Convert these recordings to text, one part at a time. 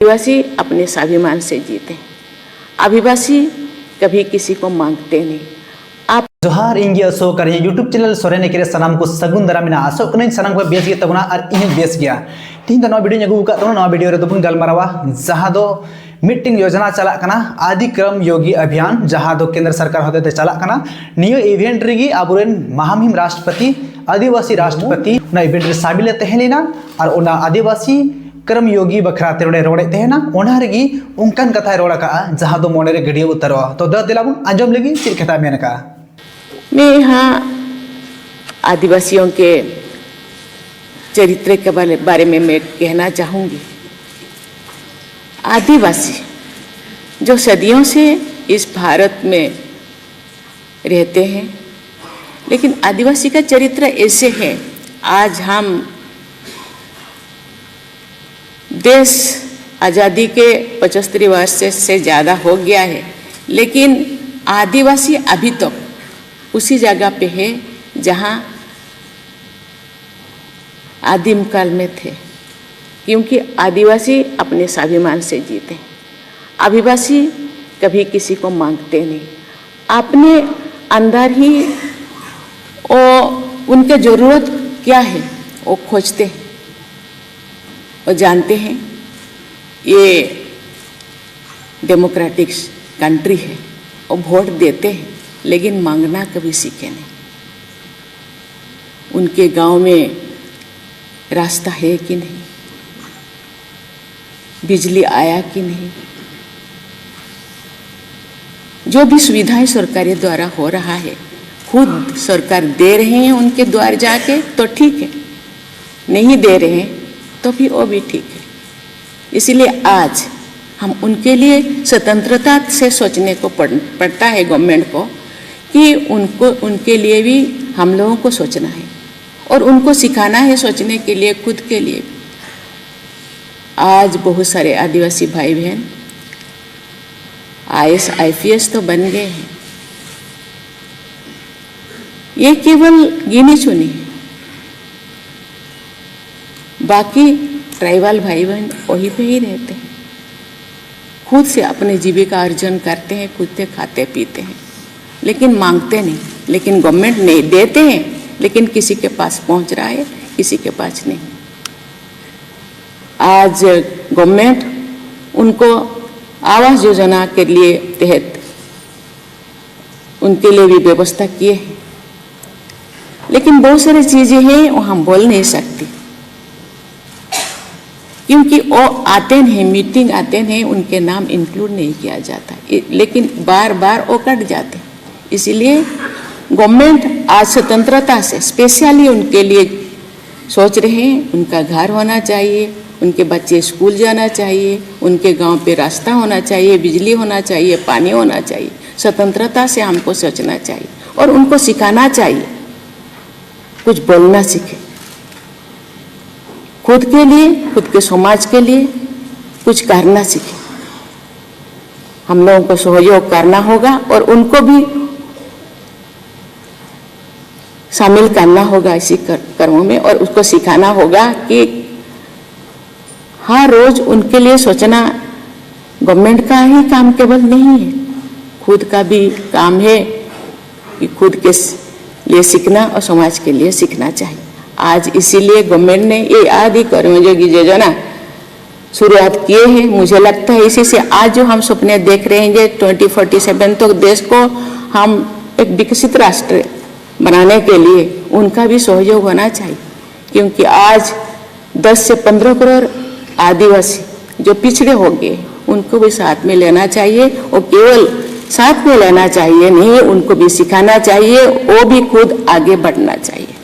आदिवासी अपने स्वाभिमान से जीते। आदिवासी कभी किसी को मांगते नहीं। आप जोहार इंगे अशोक यूट्यूब चैनल सोरेन के सामान को सगुन दारा में आशोक सामान को बेस गया तबना और इन बेस गया तीन नवा वीडियो अगू का वीडियो रे बन गलमारावा जहां दो मीटिंग योजना चला कना आदिक्रम योगी अभियान जहां दो केंद्र सरकार होते ते चला कना नियो इवेंट रेगी आबुरेन महामहिम राष्ट्रपति आदिवासी राष्ट्रपति ना इवेंट रे शामिल तहलेना और ओना आदिवासी क्रम योगी बखरा तेरोड़े रोड़े तहना ओना रेगी उनकन कथा रोड़ा का जहां दो मोने रे गडियो उतरवा तो द दिलाबु अंजम लगी चिर कथा मेन का। मैं यहाँ आदिवासियों के चरित्र के बारे में मैं कहना चाहूँगी। आदिवासी जो सदियों से इस भारत में रहते हैं, लेकिन आदिवासी का चरित्र ऐसे है, आज हम देश आज़ादी के 75 वर्ष से ज़्यादा हो गया है, लेकिन आदिवासी अभी तक उसी जगह पे है जहाँ आदिम काल में थे, क्योंकि आदिवासी अपने स्वाभिमान से जीते। आदिवासी कभी किसी को मांगते नहीं, अपने अंदर ही वो उनके ज़रूरत क्या है वो खोजते हैं और जानते हैं। ये डेमोक्रेटिक कंट्री है और वोट देते हैं, लेकिन मांगना कभी सीखे नहीं। उनके गांव में रास्ता है कि नहीं, बिजली आया कि नहीं, जो भी सुविधाएं सरकारी द्वारा हो रहा है खुद सरकार दे रहे हैं उनके द्वार जाके तो ठीक है, नहीं दे रहे हैं तो भी वो भी ठीक है। इसलिए आज हम उनके लिए स्वतंत्रता से सोचने को पड़ता है गवर्नमेंट को कि उनके लिए भी हम लोगों को सोचना है और उनको सिखाना है सोचने के लिए, खुद के लिए। आज बहुत सारे आदिवासी भाई बहन IAS IPS तो बन गए हैं। ये केवल गिने चुने हैं, बाकी ट्राइबल भाई बहन वहीं पे ही रहते हैं, खुद से अपने जीविका अर्जन करते हैं, खुद से खाते पीते हैं, लेकिन मांगते नहीं। लेकिन गवर्नमेंट नहीं देते हैं, लेकिन किसी के पास पहुंच रहा है, किसी के पास नहीं। आज गवर्नमेंट उनको आवास योजना के लिए तहत उनके लिए भी व्यवस्था किए हैं, लेकिन बहुत सारी चीज़ें हैं वो हम बोल नहीं सकते, क्योंकि वो आते हैं, मीटिंग आते हैं, उनके नाम इंक्लूड नहीं किया जाता, लेकिन बार बार वो कट जाते हैं। इसीलिए गवर्नमेंट आज स्वतंत्रता से स्पेशली उनके लिए सोच रहे हैं। उनका घर होना चाहिए, उनके बच्चे स्कूल जाना चाहिए, उनके गांव पे रास्ता होना चाहिए, बिजली होना चाहिए, पानी होना चाहिए। स्वतंत्रता से हमको सोचना चाहिए और उनको सिखाना चाहिए, कुछ बोलना सीखे, खुद के लिए, खुद के समाज के लिए कुछ करना सीखे। हम लोगों को सहयोग करना होगा और उनको भी शामिल करना होगा इसी कर्मों में, और उसको सिखाना होगा कि हर रोज उनके लिए सोचना गवर्नमेंट का ही काम केवल नहीं है, खुद का भी काम है कि खुद के लिए सीखना और समाज के लिए सीखना चाहिए। आज इसीलिए गवर्नमेंट ने ये आदि कर्मयोगी योजना शुरुआत किए हैं। मुझे लगता है इसी से आज जो हम सपने देख रहे हैं 2047 तो देश को हम एक विकसित राष्ट्र बनाने के लिए उनका भी सहयोग होना चाहिए, क्योंकि आज 10 से 15 करोड़ आदिवासी जो पिछड़े हो गए उनको भी साथ में लेना चाहिए, और केवल साथ में लेना चाहिए नहीं, उनको भी सिखाना चाहिए, वो भी खुद आगे बढ़ना चाहिए।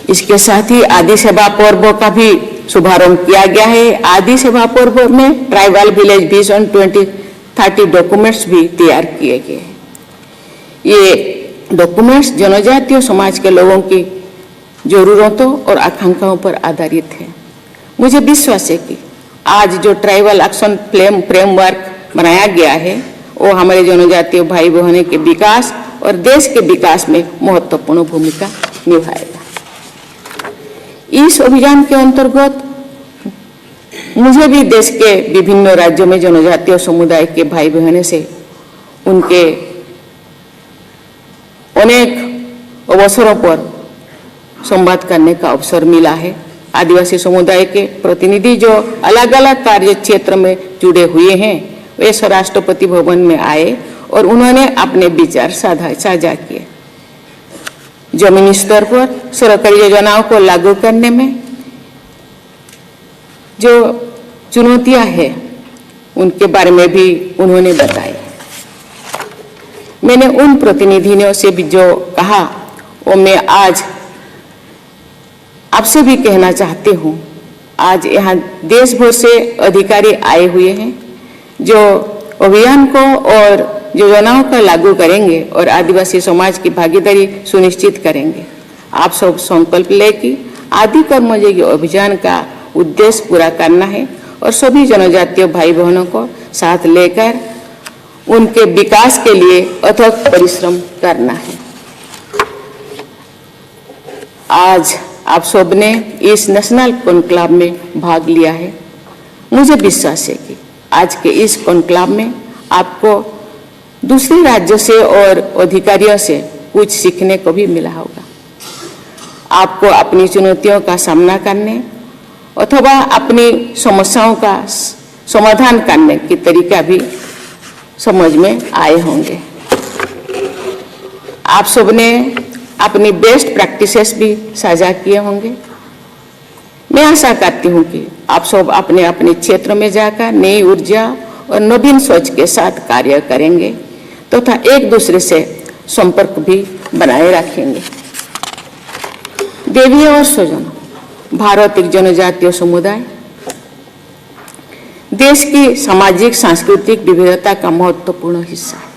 इसके साथ ही आदि सेवा पर्व का भी शुभारंभ किया गया है। आदि सेवा पर्व में ट्राइबल विलेज विजन 2030 डॉक्यूमेंट्स भी तैयार किए गए हैं। ये डॉक्यूमेंट्स जनजातीय समाज के लोगों की जरूरतों और आकांक्षाओं पर आधारित है। मुझे विश्वास है कि आज जो ट्राइबल एक्शन फ्रेमवर्क बनाया गया है वो हमारे जनजातीय भाई बहनों के विकास और देश के विकास में महत्वपूर्ण भूमिका निभाएगा। इस अभियान के अंतर्गत मुझे भी देश के विभिन्न राज्यों में जनजातीय समुदाय के भाई बहनों से उनके अनेक अवसरों पर संवाद करने का अवसर मिला है। आदिवासी समुदाय के प्रतिनिधि जो अलग अलग कार्य क्षेत्र में जुड़े हुए हैं, वे राष्ट्रपति भवन में आए और उन्होंने अपने विचार साझा किए। जमीनी स्तर पर सरकारी योजनाओं को लागू करने में जो चुनौतियां हैं उनके बारे में भी उन्होंने बताया। मैंने उन प्रतिनिधियों से भी जो कहा वो मैं आज आपसे भी कहना चाहती हूँ। आज यहाँ देश भर से अधिकारी आए हुए हैं जो अभियान को और योजनाओं को लागू करेंगे और आदिवासी समाज की भागीदारी सुनिश्चित करेंगे। आप सब संकल्प लें कि आदि कर्मयोगी अभियान का उद्देश्य पूरा करना है और सभी जनजातीय भाई बहनों को साथ लेकर उनके विकास के लिए अथक परिश्रम करना है। आज आप सब ने इस नेशनल कॉन्क्लेव में भाग लिया है। मुझे विश्वास है कि आज के इस कॉन्क्लेव में आपको दूसरे राज्यों से और अधिकारियों से कुछ सीखने को भी मिला होगा। आपको अपनी चुनौतियों का सामना करने अथवा अपनी समस्याओं का समाधान करने की तरीका भी समझ में आए होंगे। आप सबने अपनी बेस्ट प्रैक्टिसेस भी साझा किए होंगे। मैं आशा करती हूँ कि आप सब अपने अपने क्षेत्र में जाकर नई ऊर्जा और नवीन सोच के साथ कार्य करेंगे तथा एक दूसरे से संपर्क भी बनाए रखेंगे। देवी और स्वजनों, भारत एक जनजातीय समुदाय देश की सामाजिक सांस्कृतिक विविधता का महत्वपूर्ण हिस्सा है।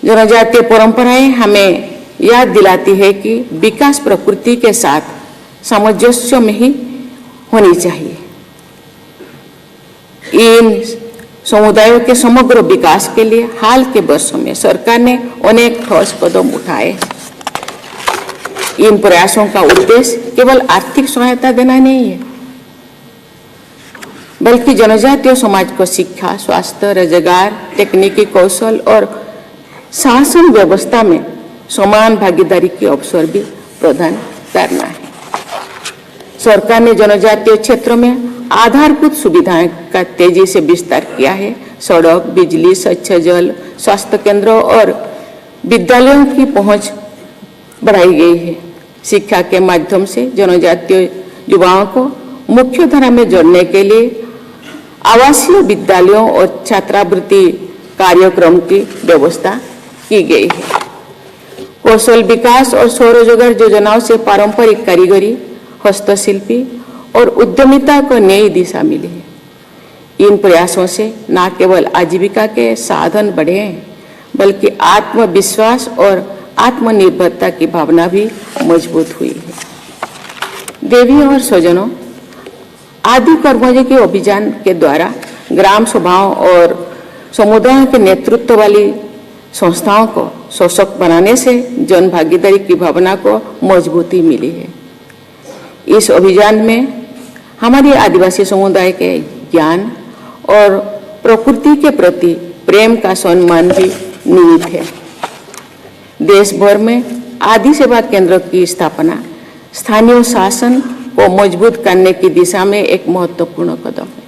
जनजातीय परंपराएं हमें याद दिलाती है कि विकास प्रकृति के साथ सामंजस्य में ही होनी चाहिए। इन समुदायों के समग्र विकास के लिए हाल के वर्षों में सरकार ने अनेक ठोस कदम उठाए। इन प्रयासों का उद्देश्य केवल आर्थिक सहायता देना नहीं है, बल्कि जनजातीय समाज को शिक्षा, स्वास्थ्य, रोजगार, तकनीकी कौशल और शासन व्यवस्था में समान भागीदारी के अवसर भी प्रदान करना है। सरकार ने जनजातीय क्षेत्रों में आधारभूत सुविधाएं का तेजी से विस्तार किया है। सड़क, बिजली, स्वच्छ जल, स्वास्थ्य केंद्रों और विद्यालयों की पहुंच बढ़ाई गई है। शिक्षा के माध्यम से जनजातीय युवाओं को मुख्य धारा में जोड़ने के लिए आवासीय विद्यालयों और छात्रवृत्ति कार्यक्रम की व्यवस्था की गई है। कौशल विकास और स्वरोजगार योजनाओं से पारंपरिक कारीगरी, हस्तशिल्पी और उद्यमिता को नई दिशा मिली है। इन प्रयासों से न केवल आजीविका के साधन बढ़े हैं, बल्कि आत्मविश्वास और आत्मनिर्भरता की भावना भी मजबूत हुई है। देवी और स्वजनों, आदि कर्मयोगी अभियान के द्वारा ग्राम सभाओं और समुदायों के नेतृत्व वाली संस्थाओं को सशक्त बनाने से जन भागीदारी की भावना को मजबूती मिली है। इस अभियान में हमारे आदिवासी समुदाय के ज्ञान और प्रकृति के प्रति प्रेम का सम्मान भी निहित है। देश भर में आदि सेवा केंद्र की स्थापना स्थानीय शासन को मजबूत करने की दिशा में एक महत्वपूर्ण कदम है।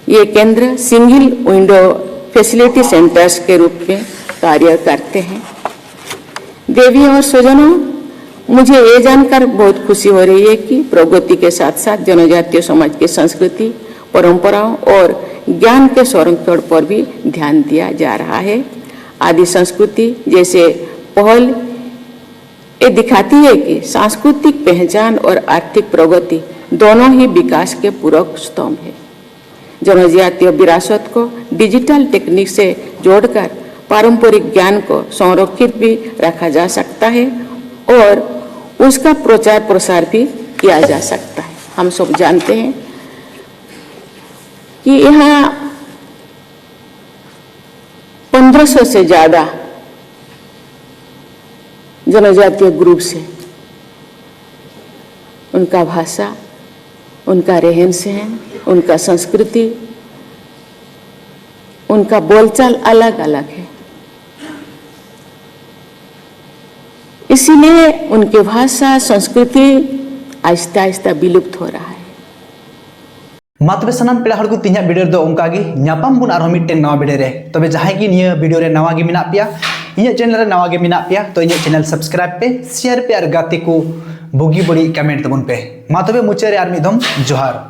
ये केंद्र सिंगल विंडो फैसिलिटी सेंटर्स के रूप में कार्य करते हैं। देवी और स्वजनों, मुझे ये जानकर बहुत खुशी हो रही है कि प्रगति के साथ साथ जनजातीय समाज की संस्कृति, परंपराओं और ज्ञान के संरक्षण पर भी ध्यान दिया जा रहा है। आदि संस्कृति जैसे पहल ये दिखाती है कि सांस्कृतिक पहचान और आर्थिक प्रगति दोनों ही विकास के पूरक स्तंभ है। जनजातीय विरासत को डिजिटल टेक्निक से जोड़कर पारंपरिक ज्ञान को संरक्षित भी रखा जा सकता है और उसका प्रचार प्रसार भी किया जा सकता है। हम सब जानते हैं कि यहाँ 1500 से ज्यादा जनजातीय ग्रुप से उनका भाषा उनका रहन सहन, उनका संस्कृति, उनका बोलचाल अलग अलग है। इसीलिए उनके भाषा संस्कृति आहिस्ता आहिस्ता विलुप्त हो रहा है। मातबे सनाम पेड़ा हर को तिन्या वीडियो दो उनका गी न्यापाम बुन आरो मिट्टे नवा वीडियो रे तबे जहां की निया वीडियो रे नवा गे मिना पिया इन्हें चैनल रे नवा गे मिना पिया तो इन्हें चैनल सब्सक्राइब पे शेयर पे और गाते को बुगी बड़ी कमेंट तबन पे मातबे मुचे रे आर मिदम जोहार।